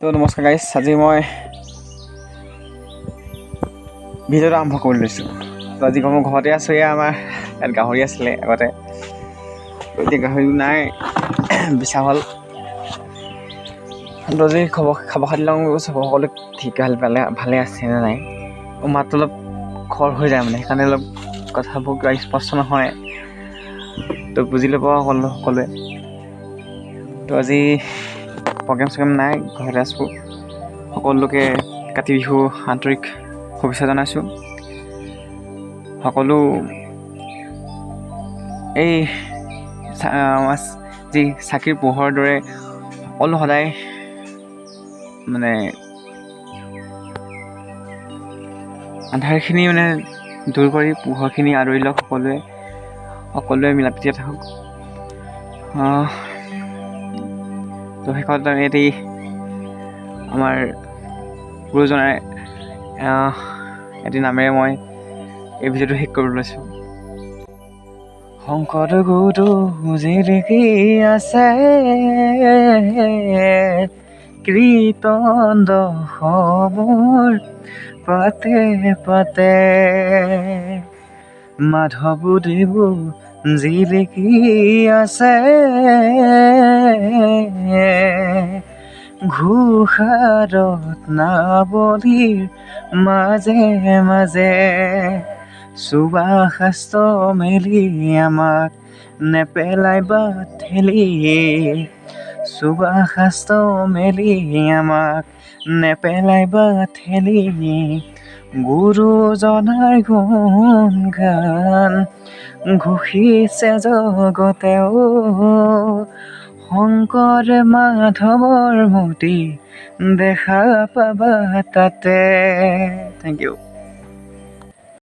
তো নমস্কাৰ গাইছ, আজি মই ভিডিঅ'টো আৰম্ভ কৰি লৈছোঁ। তো আজি মই ঘৰতে আছোঁ। এয়া আমাৰ ইয়াত গাহৰি আছিলে আগতে, এতিয়া গাহৰিও নাই, বেচা হ'ল। তো আজি খবৰ খাতি লওঁ, সকলো ঠিক ভালে আছে নে নাই। মাতটো অলপ খৰ হৈ যায় মানে, সেইকাৰণে অলপ কথাবোৰ কিবা স্পষ্ট নহয়, তো বুজি ল'ব সকলোৱে। তো আজি প্ৰগ্ৰেম নাই, ঘৰতে আছোঁ। সকলোকে কাতি বিহু আন্তৰিক শুভেচ্ছা জনাইছোঁ। সকলো এই যি চাকিৰ পোহৰৰ দৰে সকলো সদায় মানে আন্ধাৰখিনি মানে দূৰ কৰি পোহৰখিনি আদৰি লওক। সকলোৱে মিলা প্ৰীতিৰে থাকক। তো শেষত এটি আমাৰ গুৰুজনাৰ এটি নামেৰে মই এই ভিডিঅ'টো শেষ কৰিব লৈছোঁ। শংকৰ গুৰু জিলিকি আছে কীৰ্তন দশমৰ পাতে পাতে, মাধৱদেৱ জিলিকি আছে ঘোষাৰত নাৱলীৰ মাজে মাজে, সুবাসাস্ত্ৰ মেলি আমাক নেপেলাই বাট ঠেলি, সুবাসাস্ত্ৰ মেলি আমাক নেপেলাই বাট ঠেলি, গুৰুজনাৰ গুণ গান ঘোষিছে জগতেও, শংকৰ মাধৱৰ মূৰ্তি দেখা পাবা তাতে। Thank U.